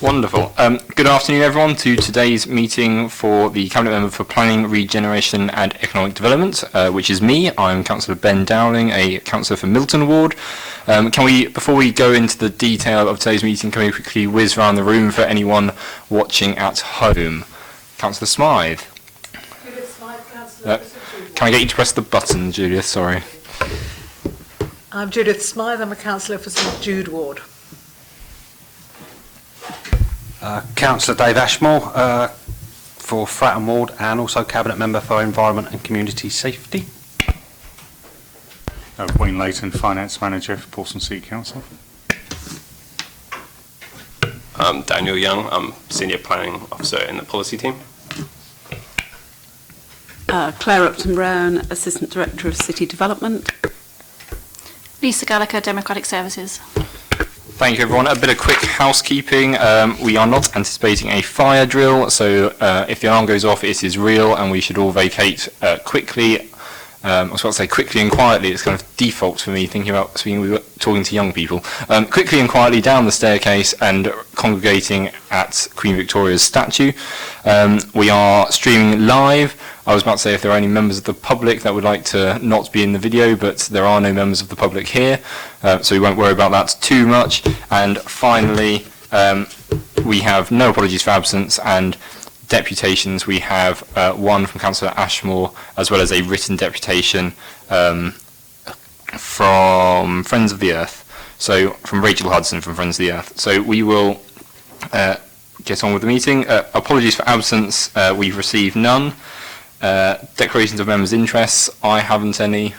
Wonderful. Good afternoon, everyone, to today's meeting for the Cabinet Member for Planning, Regeneration and Economic Development, which is me. I'm Councillor Ben Dowling, a councillor for Milton Ward. Before we go into the detail of today's meeting, can we quickly whiz around the room for anyone watching at home? Councillor Smythe. Judith Smythe, Councillor. Can I get you to press the button, Judith? Sorry. I'm Judith Smythe. I'm a councillor for St Jude Ward. Councillor Dave Ashmore for Fratton Ward and also Cabinet Member for Environment and Community Safety. Wayne Layton, Finance Manager for Portsmouth City Council. I'm Daniel Young. I'm Senior Planning Officer in the Policy Team. Claire Upton-Brown, Assistant Director of City Development. Lisa Gallagher, Democratic Services. Thank you, everyone. A bit of quick housekeeping. We are not anticipating a fire drill, so if the alarm goes off, it is real, and we should all vacate quickly. I was about to say quickly and quietly. It's kind of default for me thinking about talking to young people. Quickly and quietly down the staircase and congregating at Queen Victoria's statue. We are streaming live. I was about to say if there are any members of the public that would like to not be in the video, but there are no members of the public here, so we won't worry about that too much. And finally, we have no apologies for absence and deputations. We have one from Councillor Ashmore, as well as a written deputation from Friends of the Earth. So from Rachel Hudson from Friends of the Earth. So we will get on with the meeting. Apologies for absence. We've received none. Declarations of members' interests. I haven't any.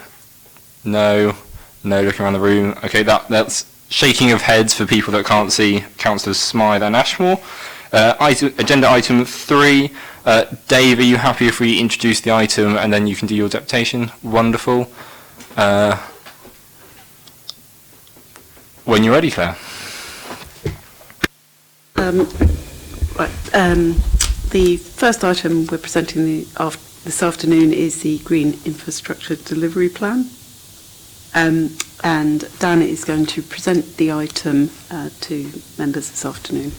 No. Looking around the room. Okay, that's shaking of heads for people that can't see Councillors Smythe and Ashmore. Agenda item 3. Dave, are you happy if we introduce the item and then you can do your deputation? Wonderful. When you're ready, Claire. The first item we're presenting this afternoon is the Green Infrastructure Delivery Plan. And Dan is going to present the item to members this afternoon.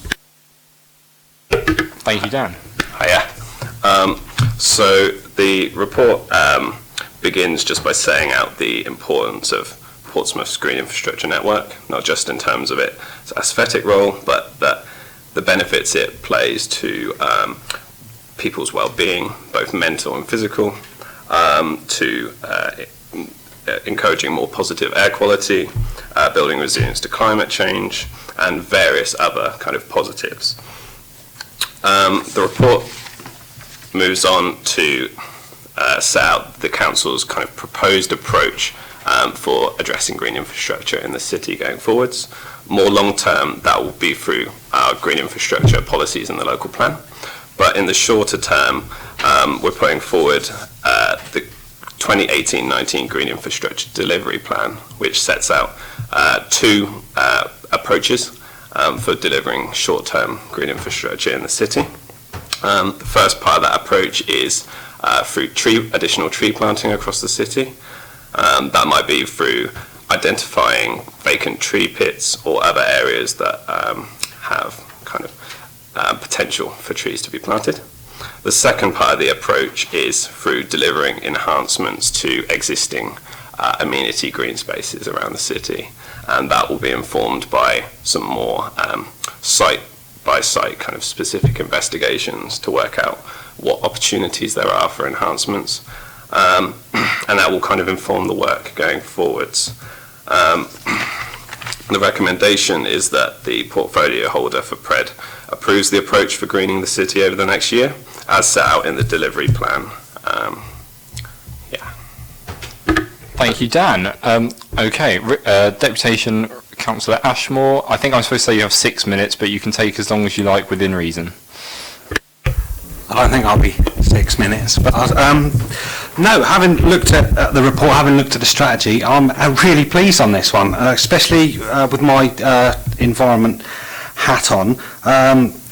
Thank you, Dan. Hiya. So the report begins just by saying out the importance of Portsmouth's green infrastructure network, not just in terms of its aesthetic role, but the benefits it plays to people's well-being, both mental and physical, to encouraging more positive air quality, building resilience to climate change, and various other kind of positives. The report moves on to set out the Council's kind of proposed approach for addressing green infrastructure in the city going forwards. More long-term, that will be through our green infrastructure policies in the local plan. But in the shorter term, we're putting forward the 2018-19 Green Infrastructure Delivery Plan, which sets out two approaches for delivering short-term green infrastructure in the city. The first part of that approach is through additional tree planting across the city. That might be through identifying vacant tree pits or other areas that have kind of potential for trees to be planted. The second part of the approach is through delivering enhancements to existing amenity green spaces around the city, and that will be informed by some more site-by-site kind of specific investigations to work out what opportunities there are for enhancements, and that will kind of inform the work going forwards. The recommendation is that the portfolio holder for PRED approves the approach for greening the city over the next year, as set out in the delivery plan. Thank you, Dan. Okay, deputation, Councillor Ashmore. I think I'm supposed to say you have 6 minutes, but you can take as long as you like within reason. I don't think I'll be 6 minutes, but no, having looked at the report, having looked at the strategy, I'm really pleased on this one, especially with my environment hat on,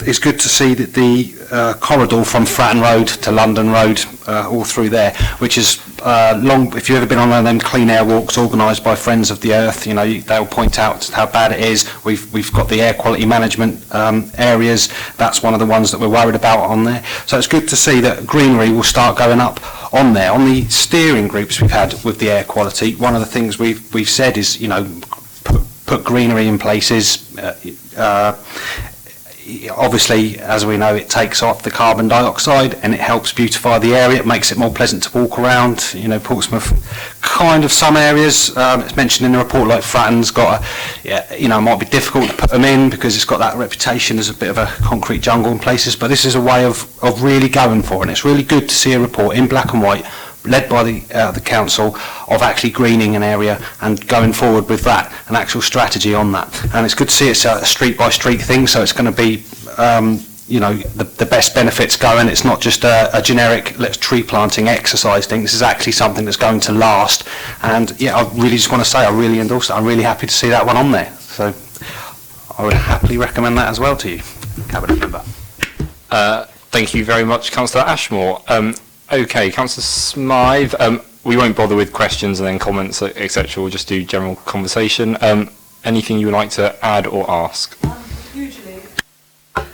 it's good to see that the corridor from Fratton Road to London Road, all through there, which is long. If you've ever been on one of them clean air walks organised by Friends of the Earth, you know, they'll point out how bad it is. We've got the air quality management areas. That's one of the ones that we're worried about on there. So it's good to see that greenery will start going up on there. On the steering groups we've had with the air quality, one of the things we've said is, you know, put greenery in places. Obviously, as we know, it takes off the carbon dioxide and it helps beautify the area. It makes it more pleasant to walk around. You know, Portsmouth, kind of some areas, it's mentioned in the report, like Fratton's got you know, it might be difficult to put them in because it's got that reputation as a bit of a concrete jungle in places, but this is a way of really going for it. And it's really good to see a report in black and white led by the council of actually greening an area and going forward with that, an actual strategy on that. And it's good to see it's a street by street thing, so it's going to be you know, the best benefits going. It's not just a generic let's tree planting exercise thing. This is actually something that's going to last. And yeah, I really just want to say I really endorse it. I'm really happy to see that one on there. So I would happily recommend that as well to you, Cabinet Member. Thank you very much, Councillor Ashmore. Okay, Councillor Smythe, we won't bother with questions and then comments, etc. We'll just do general conversation. Anything you would like to add or ask?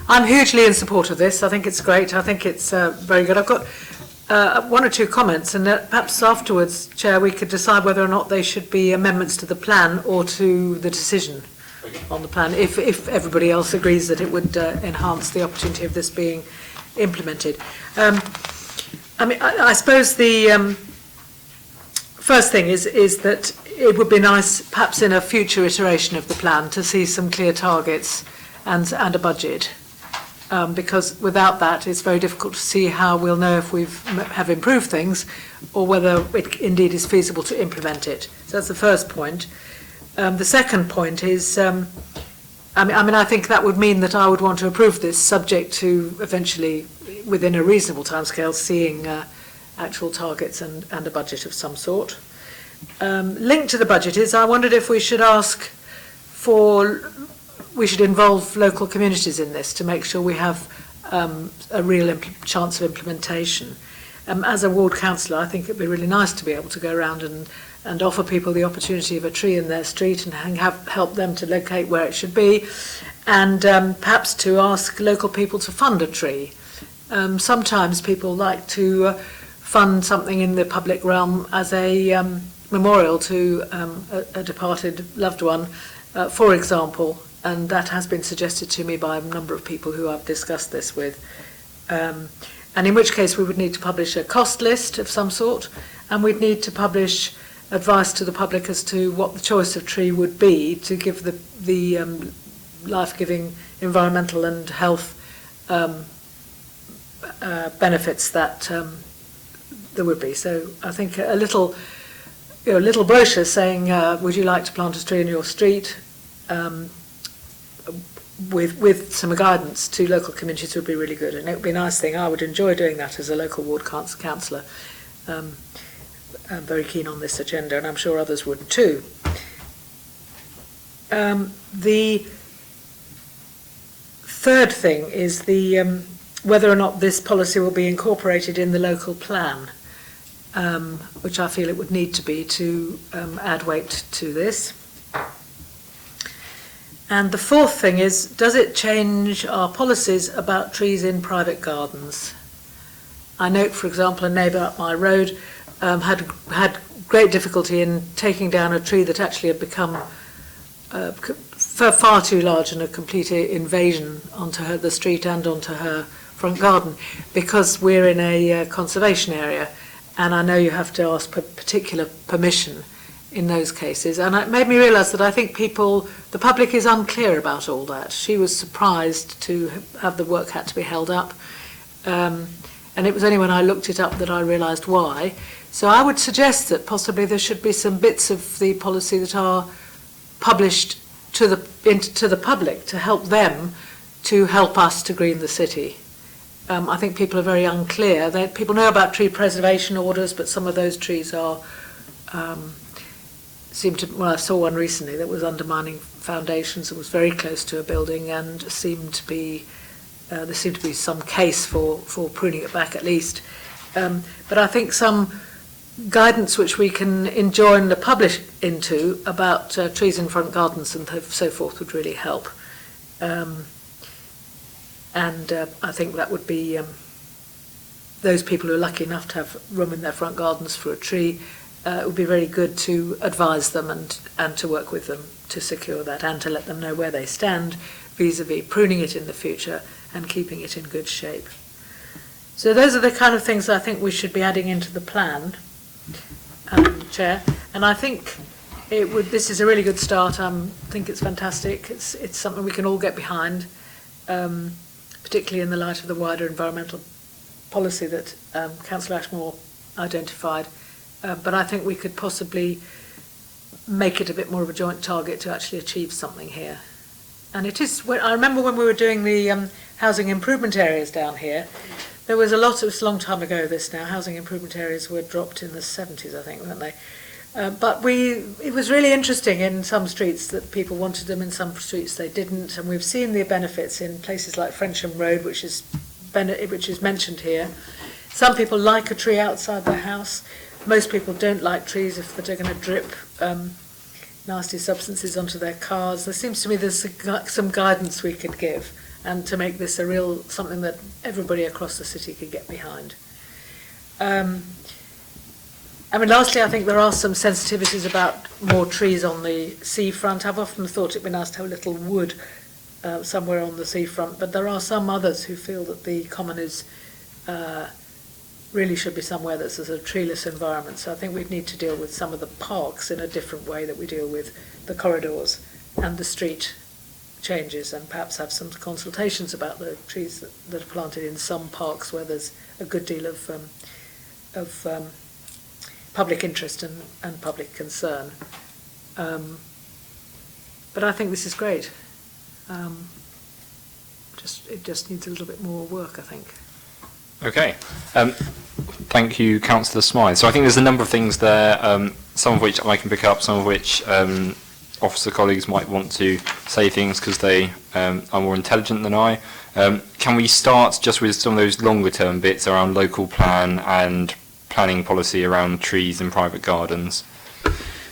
I'm hugely in support of this. I think it's great. I think it's very good. I've got one or two comments, and perhaps afterwards, Chair, we could decide whether or not they should be amendments to the plan or to the decision on the plan, if everybody else agrees that it would enhance the opportunity of this being implemented. I mean, I suppose the first thing is that it would be nice, perhaps in a future iteration of the plan, to see some clear targets and a budget, because without that, it's very difficult to see how we'll know if we have improved things or whether it indeed is feasible to implement it. So that's the first point. The second point is, I mean, I think that would mean that I would want to approve this, subject to eventually, within a reasonable timescale, seeing actual targets and a budget of some sort. Linked to the budget is, I wondered if we should we should involve local communities in this to make sure we have a real chance of implementation. As a ward councillor, I think it'd be really nice to be able to go around and offer people the opportunity of a tree in their street and help them to locate where it should be, and perhaps to ask local people to fund a tree. Sometimes people like to fund something in the public realm as a memorial to a departed loved one, for example, and that has been suggested to me by a number of people who I've discussed this with. And in which case we would need to publish a cost list of some sort, and we'd need to publish advice to the public as to what the choice of tree would be to give the life-giving environmental and health benefits that there would be. So I think a little brochure saying, would you like to plant a tree in your street, with some guidance to local communities would be really good, and it would be a nice thing. I would enjoy doing that as a local ward councillor. I'm very keen on this agenda, and I'm sure others would too. The third thing is the whether or not this policy will be incorporated in the local plan, which I feel it would need to be to add weight to this. And the fourth thing is, does it change our policies about trees in private gardens? I note, for example, a neighbour up my road had great difficulty in taking down a tree that actually had become far too large and a complete invasion onto the street and onto her front garden, because we're in a conservation area, and I know you have to ask particular permission in those cases. And it made me realise that I think the public is unclear about all that. She was surprised to have the work had to be held up, and it was only when I looked it up that I realised why. So I would suggest that possibly there should be some bits of the policy that are published to the public to help them to help us to green the city. I think people are very unclear. People know about tree preservation orders, but some of those trees are I saw one recently that was undermining foundations and was very close to a building, and there seemed to be some case for pruning it back at least. But I think some guidance which we can enjoin the public into about trees in front gardens and so forth would really help. And I think that would be those people who are lucky enough to have room in their front gardens for a tree. It would be very good to advise them and to work with them to secure that, and to let them know where they stand vis-a-vis pruning it in the future and keeping it in good shape. So those are the kind of things I think we should be adding into the plan, Chair. And I think this is a really good start. I think it's fantastic. It's something we can all get behind, particularly in the light of the wider environmental policy that Councillor Ashmore identified. But I think we could possibly make it a bit more of a joint target to actually achieve something here. And it is, I remember when we were doing the housing improvement areas down here, there was it was a long time ago this now, housing improvement areas were dropped in the 70s, I think, weren't they? But it was really interesting in some streets that people wanted them, in some streets they didn't, and we've seen the benefits in places like Frensham Road, which is mentioned here. Some people like a tree outside their house. Most people don't like trees if they're going to drip nasty substances onto their cars. There seems to me there's some guidance we could give, and to make this something that everybody across the city could get behind. Lastly, I think there are some sensitivities about more trees on the seafront. I've often thought it'd be nice to have a little wood somewhere on the seafront, but there are some others who feel that the common really should be somewhere that's a treeless environment. So I think we'd need to deal with some of the parks in a different way that we deal with the corridors and the street changes, and perhaps have some consultations about the trees that are planted in some parks where there's a good deal of public interest and public concern. But I think this is great. It just needs a little bit more work, I think. Okay. Thank you, Councillor Smythe. So I think there's a number of things there, some of which I can pick up, some of which officer colleagues might want to say things because they are more intelligent than I. Can we start just with some of those longer term bits around local plan and planning policy around trees and private gardens?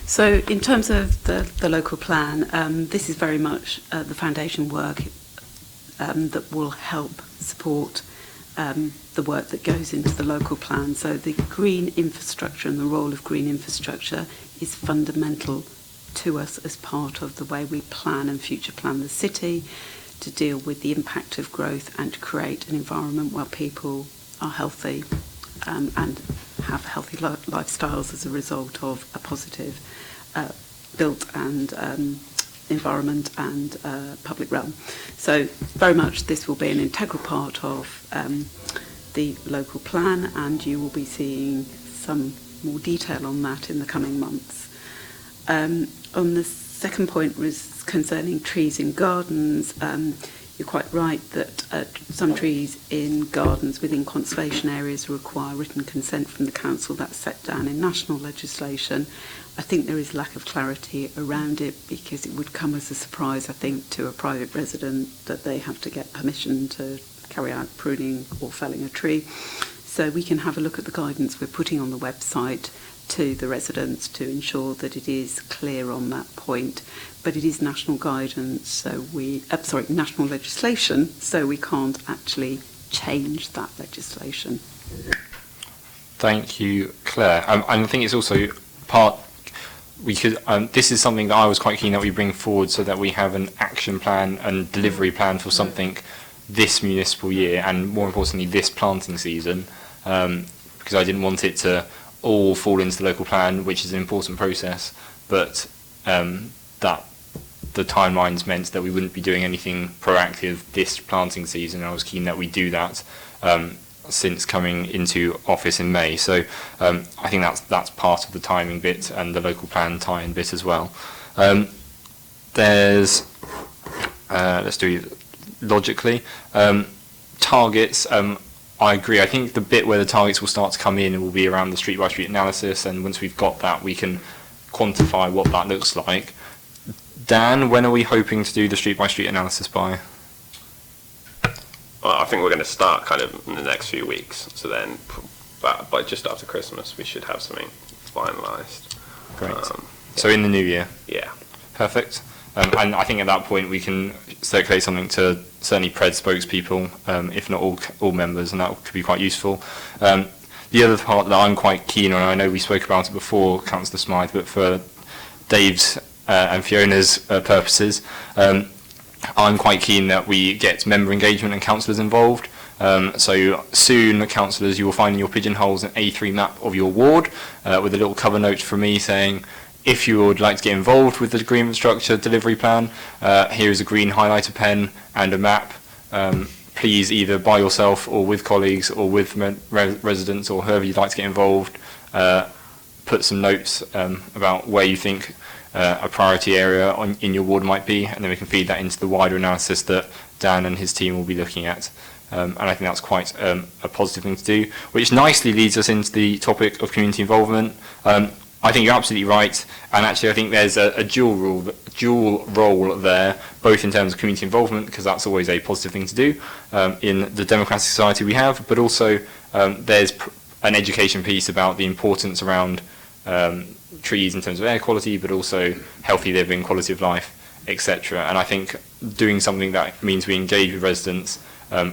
So in terms of the local plan, this is very much the foundation work that will help support the work that goes into the local plan. So the green infrastructure and the role of green infrastructure is fundamental to us as part of the way we plan and future plan the city, to deal with the impact of growth and to create an environment where people are healthy and have healthy lifestyles as a result of a positive built and environment and public realm. So very much this will be an integral part of the local plan, and you will be seeing some more detail on that in the coming months. On the second point was concerning trees in gardens. You're quite right that some trees in gardens within conservation areas require written consent from the council. That's set down in national legislation. I think there is lack of clarity around it because it would come as a surprise, I think, to a private resident that they have to get permission to carry out pruning or felling a tree. So we can have a look at the guidance we're putting on the website to the residents to ensure that it is clear on that point. But it is national guidance, so national legislation, so we can't actually change that legislation. Thank you, Claire. I think it's also this is something that I was quite keen that we bring forward so that we have an action plan and delivery plan for something this municipal year, and more importantly this planting season, because I didn't want it to all fall into the local plan, which is an important process, but that the timelines meant that we wouldn't be doing anything proactive this planting season. I was keen that we do that since coming into office in May. So I think that's part of the timing bit and the local plan tie-in bit as well. There's let's do logically targets. I agree. I think the bit where the targets will start to come in will be around the street by street analysis, and once we've got that, we can quantify what that looks like. Dan, when are we hoping to do the street-by-street analysis by? Well, I think we're going to start kind of in the next few weeks. So then, by just after Christmas, we should have something finalised. Great. So in the new year? Yeah. Perfect. And I think at that point we can circulate something to certainly Pred spokespeople, if not all members, and that could be quite useful. The other part that I'm quite keen on, I know we spoke about it before, Councillor Smythe, but for Dave's and Fiona's purposes, I'm quite keen that we get member engagement and councillors involved. So soon, councillors, you will find in your pigeonholes an A3 map of your ward with a little cover note from me saying, if you would like to get involved with the green infrastructure delivery plan, here is a green highlighter pen and a map. Please either by yourself or with colleagues or with residents or whoever you'd like to get involved, put some notes about where you think a priority area in your ward might be, and then we can feed that into the wider analysis that Dan and his team will be looking at. And I think that's quite a positive thing to do, which nicely leads us into the topic of community involvement. I think you're absolutely right, and actually I think there's a dual role there, both in terms of community involvement, because that's always a positive thing to do in the democratic society we have, but also there's an education piece about the importance around trees in terms of air quality, but also healthy living, quality of life, etc. And I think doing something that means we engage with residents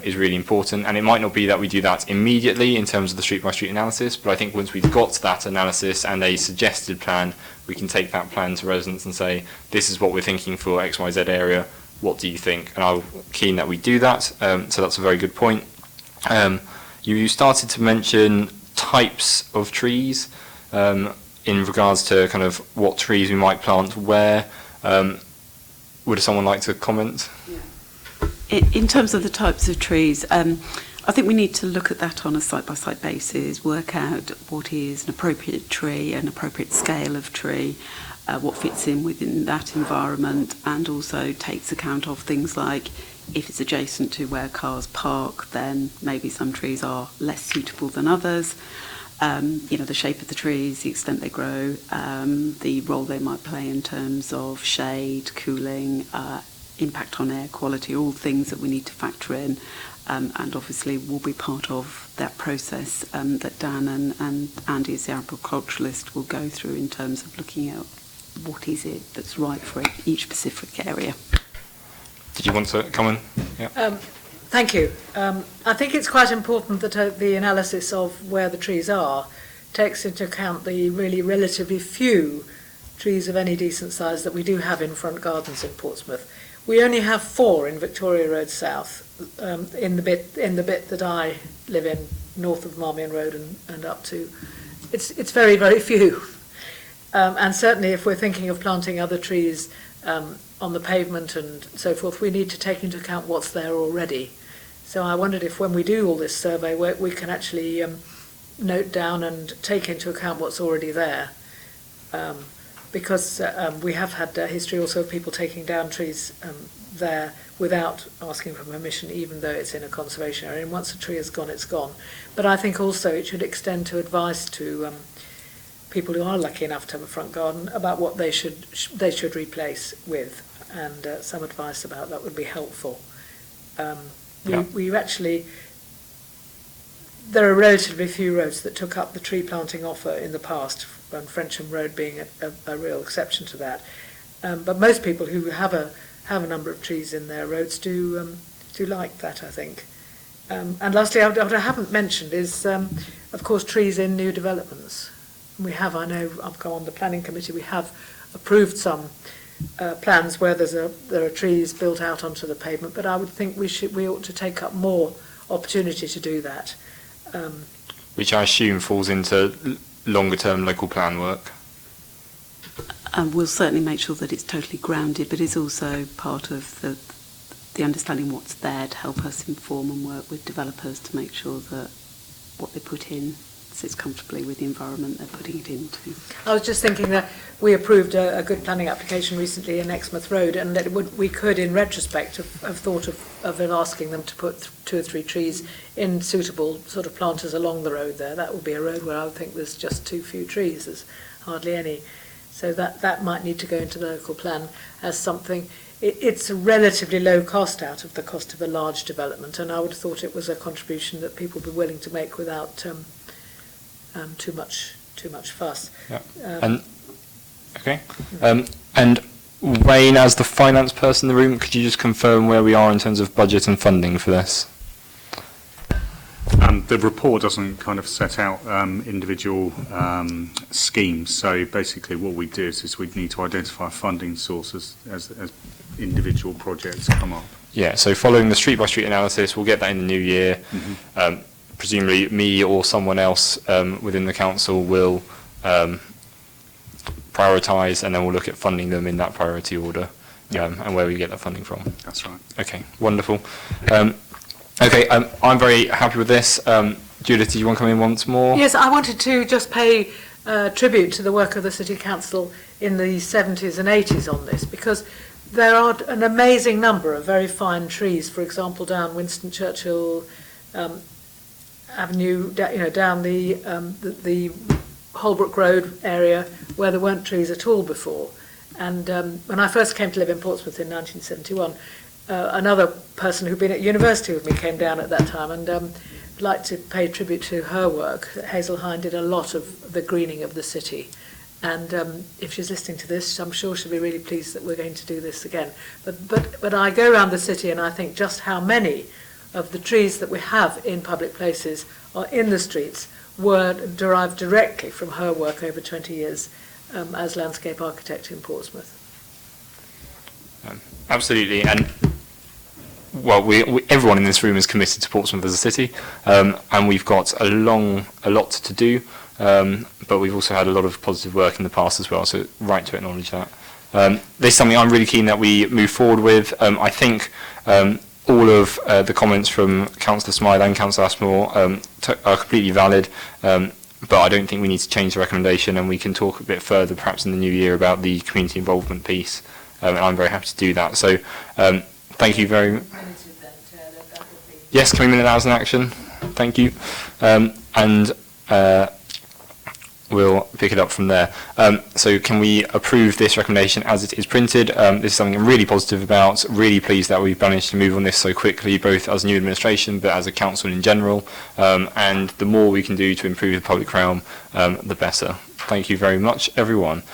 is really important, and it might not be that we do that immediately in terms of the street-by-street analysis, but I think once we've got that analysis and a suggested plan, we can take that plan to residents and say, this is what we're thinking for XYZ area, what do you think? And I'm keen that we do that, so that's a very good point. You started to mention types of trees in regards to kind of what trees we might plant where. Would someone like to comment? Yeah. In terms of the types of trees, I think we need to look at that on a site-by-site basis, work out what is an appropriate tree, an appropriate scale of tree, what fits in within that environment, and also takes account of things like if it's adjacent to where cars park, then maybe some trees are less suitable than others. The shape of the trees, the extent they grow, the role they might play in terms of shade, cooling, impact on air quality, all things that we need to factor in, and obviously will be part of that process that Dan and Andy as the agriculturalist will go through in terms of looking at what is it that's right for each specific area. Did you want to come in? Yeah. Thank you. I think it's quite important that the analysis of where the trees are takes into account the really relatively few trees of any decent size that we do have in front gardens in Portsmouth. We only have 4 in Victoria Road South, in the bit that I live in, north of Marmion Road and up to. It's very, very few. And certainly if we're thinking of planting other trees on the pavement and so forth, we need to take into account what's there already. So I wondered if when we do all this survey, we can actually note down and take into account what's already there. Because we have had a history also of people taking down trees there without asking for permission, even though it's in a conservation area. And once a tree is gone, it's gone. But I think also it should extend to advice to people who are lucky enough to have a front garden about what they should replace with, and some advice about that would be helpful. We actually, there are relatively few roads that took up the tree planting offer in the past, and Frensham Road being a real exception to that. But most people who have a number of trees in their roads do like that, I think. And lastly, what I haven't mentioned is, of course, trees in new developments. We have, I know, I've gone on the planning committee, we have approved some plans where there are trees built out onto the pavement, but I would think we ought to take up more opportunity to do that. Which I assume falls into longer term local plan work. And we'll certainly make sure that it's totally grounded, but it's also part of the understanding what's there to help us inform and work with developers to make sure that what they put in sits comfortably with the environment they're putting it into. I was just thinking that we approved a good planning application recently in Exmouth Road, and that we could, in retrospect, have thought of asking them to put 2 or 3 trees in suitable sort of planters along the road there. That would be a road where I would think there's just too few trees, there's hardly any. So that might need to go into the local plan as something. It's a relatively low cost out of the cost of a large development, and I would have thought it was a contribution that people would be willing to make without too much fuss. Yeah. And Wayne, as the finance person in the room, could you just confirm where we are in terms of budget and funding for this? The report doesn't kind of set out individual schemes. So basically what we do is we need to identify funding sources as individual projects come up. Yeah, so following the street-by-street analysis, we'll get that in the new year. Mm-hmm. Presumably me or someone else within the council will prioritise, and then we'll look at funding them in that priority order, and where we get that funding from. That's right. Okay, wonderful. I'm very happy with this. Judith, do you want to come in once more? Yes, I wanted to just pay tribute to the work of the City Council in the 70s and 80s on this, because there are an amazing number of very fine trees, for example, down Winston Churchill Avenue, down the Holbrook Road area where there weren't trees at all before. And when I first came to live in Portsmouth in 1971, another person who'd been at university with me came down at that time, and I'd like to pay tribute to her work. Hazel Hine did a lot of the greening of the city, and if she's listening to this, I'm sure she'll be really pleased that we're going to do this again. But I go around the city and I think just how many of the trees that we have in public places or in the streets were derived directly from her work over 20 years as landscape architect in Portsmouth. Absolutely, and well, everyone in this room is committed to Portsmouth as a city, and we've got a lot to do, but we've also had a lot of positive work in the past as well, so right to acknowledge that. This is something I'm really keen that we move forward with. I think all of the comments from Councillor Smythe and Councillor Aspinall are completely valid, but I don't think we need to change the recommendation, and we can talk a bit further perhaps in the new year about the community involvement piece, and I'm very happy to do that. So thank you very much. Yes, coming in as an action. Thank you. And we'll pick it up from there. So can we approve this recommendation as it is printed? This is something I'm really positive about, really pleased that we've managed to move on this so quickly, both as new administration but as a council in general. And the more we can do to improve the public realm, the better. Thank you very much, everyone.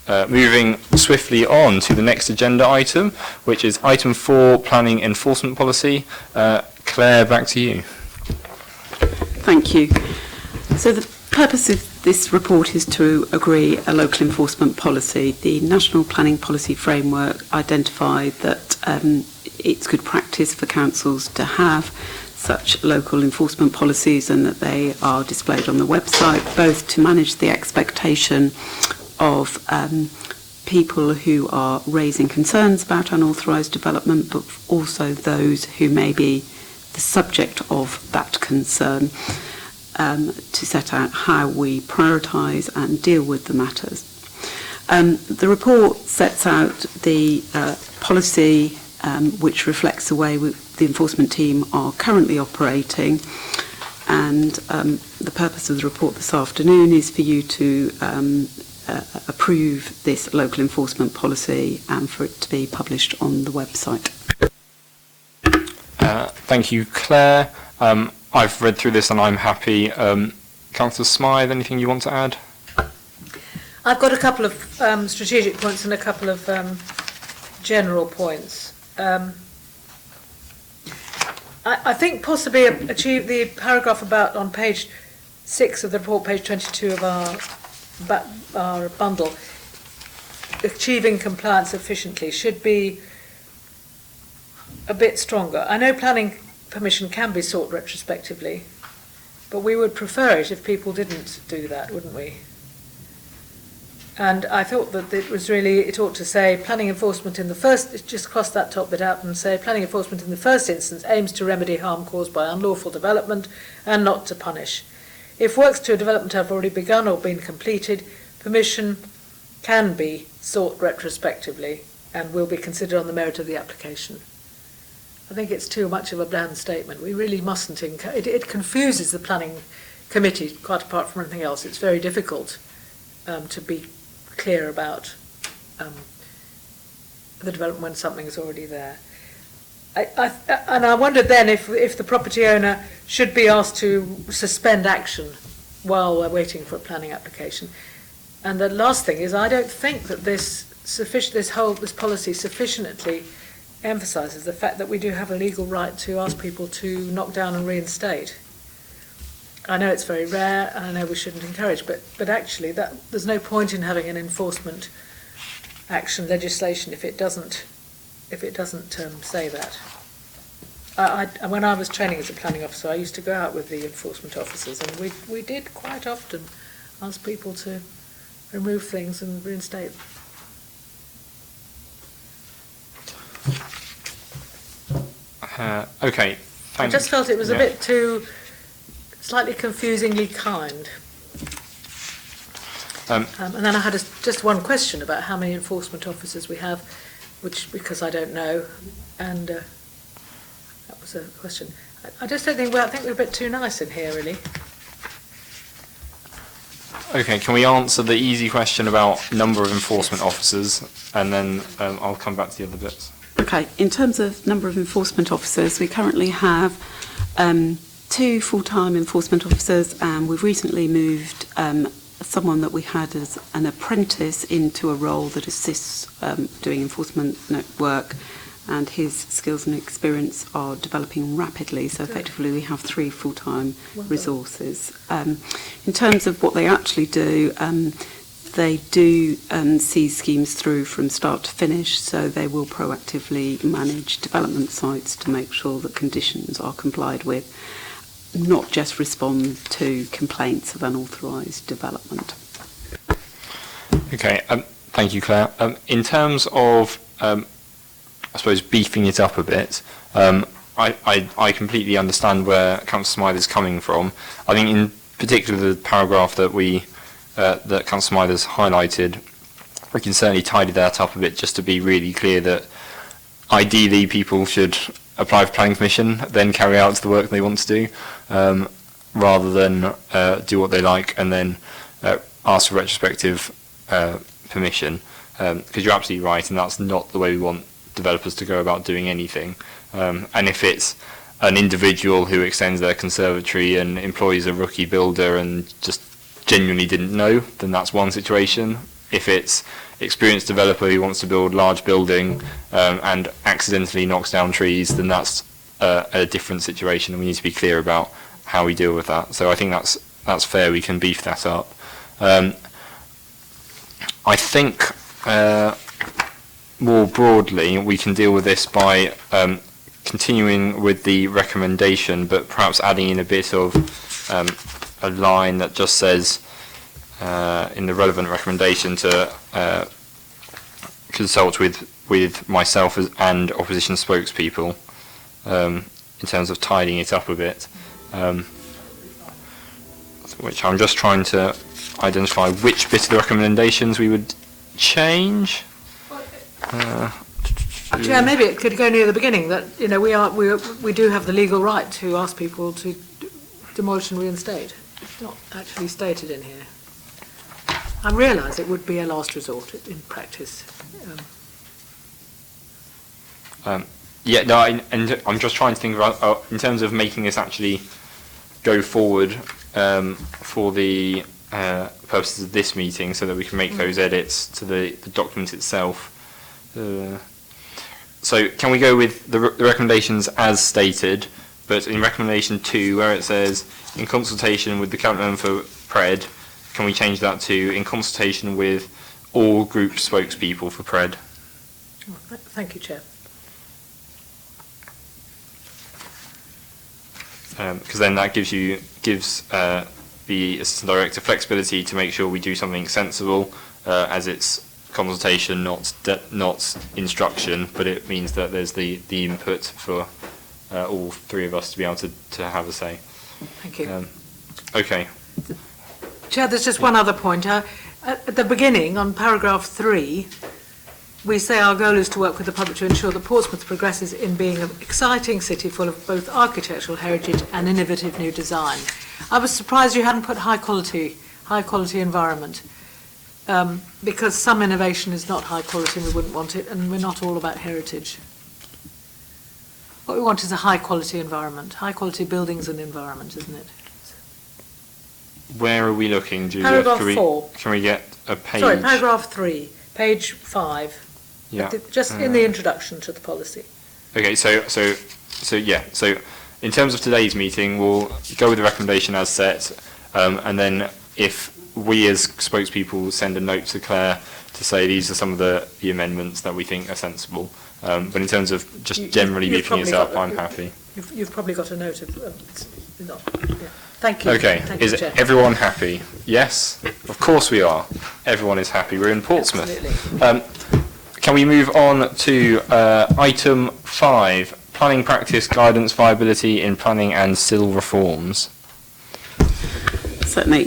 Moving swiftly on to the next agenda item, which is item 4, planning enforcement policy. Claire, back to you. Thank you. So the purpose of this report is to agree a local enforcement policy. The National Planning Policy Framework identified that it's good practice for councils to have such local enforcement policies, and that they are displayed on the website, both to manage the expectation of people who are raising concerns about unauthorised development, but also those who may be the subject of that concern, to set out how we prioritise and deal with the matters. The report sets out the policy which reflects the way the enforcement team are currently operating, and the purpose of the report this afternoon is for you to approve this local enforcement policy and for it to be published on the website. Thank you, Claire. I've read through this and I'm happy. Councillor Smythe, anything you want to add? I've got a couple of strategic points and a couple of general points. I think possibly achieve the paragraph about on page 6 of the report, page 22 of our bundle, achieving compliance efficiently, should be a bit stronger. I know planning permission can be sought retrospectively, but we would prefer it if people didn't do that, wouldn't we? And I thought that it ought to say planning enforcement in the first, just cross that top bit out and say planning enforcement in the first instance aims to remedy harm caused by unlawful development and not to punish. If works to a development have already begun or been completed, permission can be sought retrospectively and will be considered on the merit of the application. I think it's too much of a bland statement. We really mustn't. It confuses the planning committee, quite apart from anything else. It's very difficult to be clear about the development when something is already there. And I wondered then if the property owner should be asked to suspend action while we're waiting for a planning application. And the last thing is, I don't think that this policy sufficiently emphasises the fact that we do have a legal right to ask people to knock down and reinstate. I know it's very rare, and I know we shouldn't encourage, but actually there's no point in having an enforcement action legislation if it doesn't say that. When I was training as a planning officer, I used to go out with the enforcement officers, and we did quite often ask people to remove things and reinstate. Okay. I just felt it was a bit too slightly confusingly kind. And then I had just one question about how many enforcement officers we have, which, because I don't know, and that was a question. I just don't think, I think we're a bit too nice in here, really. Okay, can we answer the easy question about number of enforcement officers, and then I'll come back to the other bits. Okay, in terms of number of enforcement officers, we currently have 2 full-time enforcement officers, and we've recently moved someone that we had as an apprentice into a role that assists doing enforcement work, and his skills and experience are developing rapidly, so effectively we have 3 full-time resources. In terms of what they actually do, they do see schemes through from start to finish, so they will proactively manage development sites to make sure that conditions are complied with, not just respond to complaints of unauthorised development. Okay, thank you, Claire. In terms of, I suppose, beefing it up a bit, I completely understand where Councillor Smythe is coming from. I think in particular the paragraph that that Councillor Smythe has highlighted, we can certainly tidy that up a bit just to be really clear that ideally people should apply for planning permission, then carry out the work they want to do, rather than do what they like and then ask for retrospective permission, because you're absolutely right, and that's not the way we want developers to go about doing anything. And if it's an individual who extends their conservatory and employs a rookie builder and just genuinely didn't know, then that's one situation. If it's experienced developer who wants to build large building and accidentally knocks down trees, then that's a different situation, and we need to be clear about how we deal with that. So I think that's fair. We can beef that up. I think more broadly we can deal with this by continuing with the recommendation, but perhaps adding in a bit of a line that just says in the relevant recommendation to consult with myself and opposition spokespeople in terms of tidying it up a bit, which I'm just trying to identify which bit of the recommendations we would change. Yeah, maybe it could go near the beginning that, you know, we do have the legal right to ask people to demolish and reinstate. It's not actually stated in here. I realise it would be a last resort in practice. Yeah, no, and I'm just trying to think about in terms of making this actually go forward for the purposes of this meeting, so that we can make those edits to the document itself. So can we go with the recommendations as stated, but in recommendation 2, where it says in consultation with the Captain for PRED, can we change that to in consultation with all group spokespeople for PRED? Thank you, Chair. Because then that gives the Assistant Director flexibility to make sure we do something sensible, as it's consultation, not instruction, but it means that there's the input for all 3 of us to be able to have a say. Thank you. Okay. Chair, there's just one other point. At the beginning, on paragraph 3, we say our goal is to work with the public to ensure that Portsmouth progresses in being an exciting city full of both architectural heritage and innovative new design. I was surprised you hadn't put high quality environment. because some innovation is not high quality and we wouldn't want it, and we're not all about heritage. What we want is a high quality environment, high quality buildings and environment, isn't it? Where are we looking, Julia? Paragraph 4. Can we get a page? Sorry, paragraph 3, page 5. Yeah. Just in the introduction to the policy. Okay, so in terms of today's meeting, we'll go with the recommendation as set, and then if we as spokespeople send a note to Claire to say these are some of the amendments that we think are sensible. But in terms of just generally beefing it up, I'm happy. You've probably got a note of yeah. Thank you. Okay, Thank is you, Chair. everyone happy? Yes, of course we are. Everyone is happy. We're in Portsmouth. Absolutely. Can we move on to item 5, planning practice, guidance, viability in planning and civil reforms? Certainly.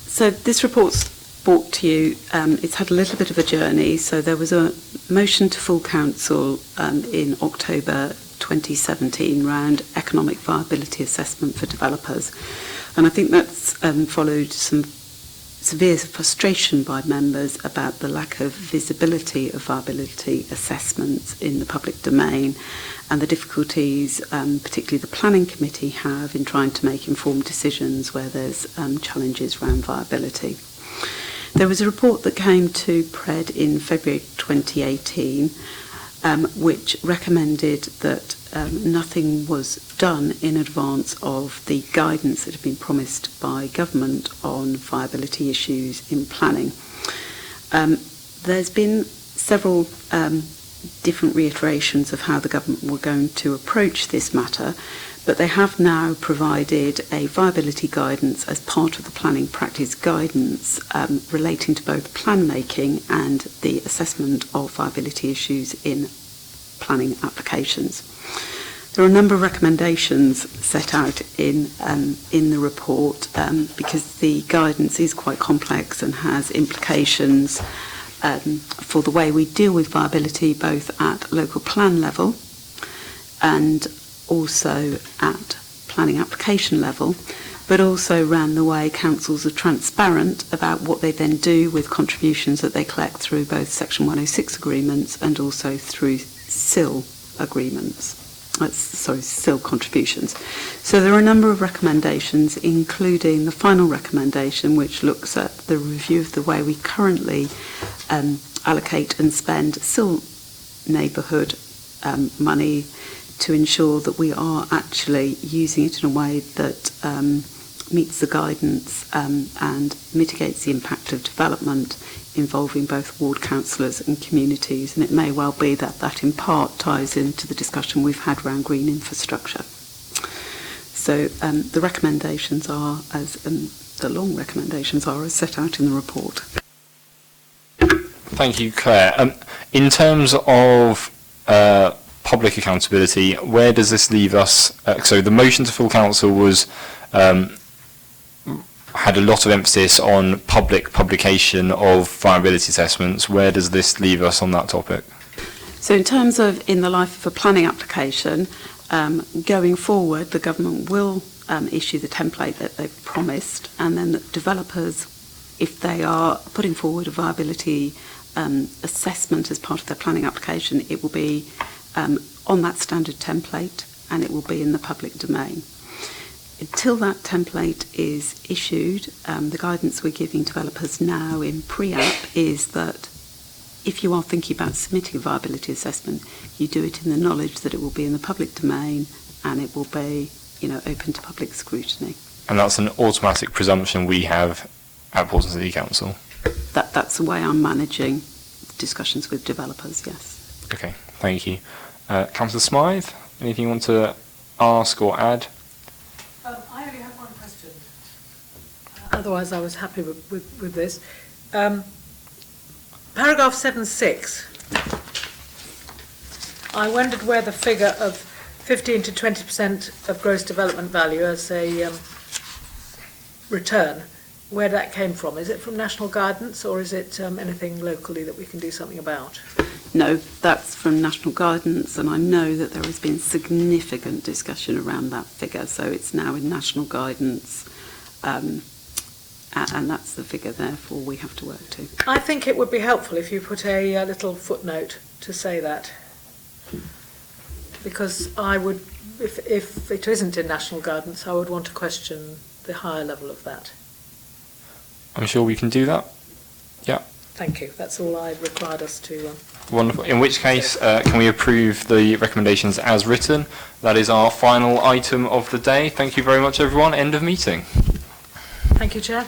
So this report's brought to you, it's had a little bit of a journey. So there was a motion to full council in October 2017 around economic viability assessment for developers. And I think that's followed some severe frustration by members about the lack of visibility of viability assessments in the public domain and the difficulties particularly the planning committee have in trying to make informed decisions where there's challenges around viability. There was a report that came to PRED in February 2018 which recommended that nothing was done in advance of the guidance that had been promised by government on viability issues in planning. There's been several different reiterations of how the government were going to approach this matter, but they have now provided a viability guidance as part of the planning practice guidance relating to both plan making and the assessment of viability issues in planning applications. There are a number of recommendations set out in the report because the guidance is quite complex and has implications for the way we deal with viability both at local plan level and also at planning application level, but also around the way councils are transparent about what they then do with contributions that they collect through both Section 106 agreements and also through SIL agreements. SIL contributions. So there are a number of recommendations, including the final recommendation, which looks at the review of the way we currently allocate and spend SIL neighbourhood money to ensure that we are actually using it in a way that meets the guidance and mitigates the impact of development involving both ward councillors and communities, and it may well be that that in part ties into the discussion we've had around green infrastructure. So the recommendations are the long recommendations are as set out in the report. Thank you, Claire. In terms of public accountability, where does this leave us? So the motion to full council was had a lot of emphasis on public publication of viability assessments. Where does this leave us on that topic? So in terms of in the life of a planning application, going forward, the government will issue the template that they've promised, and then the developers, if they are putting forward a viability assessment as part of their planning application, it will be on that standard template and it will be in the public domain. Until that template is issued, the guidance we're giving developers now in pre-app is that if you are thinking about submitting a viability assessment, you do it in the knowledge that it will be in the public domain and it will be, open to public scrutiny. And that's an automatic presumption we have at Portsmouth City Council? That's the way I'm managing discussions with developers, yes. Okay, thank you. Councillor Smythe, anything you want to ask or add? I only have one question. Otherwise, I was happy with this. Paragraph 7.6. I wondered where the figure of 15 to 20% of gross development value as a return, where that came from. Is it from national guidance or is it anything locally that we can do something about? No, that's from national guidance, and I know that there has been significant discussion around that figure, so it's now in national guidance and that's the figure, therefore, we have to work to. I think it would be helpful if you put a little footnote to say that. Because I would, if it isn't in national guidance, I would want to question the higher level of that. I'm sure we can do that. Yeah. Thank you. That's all I required us to. Wonderful. In which case, can we approve the recommendations as written? That is our final item of the day. Thank you very much, everyone. End of meeting. Thank you, Chair.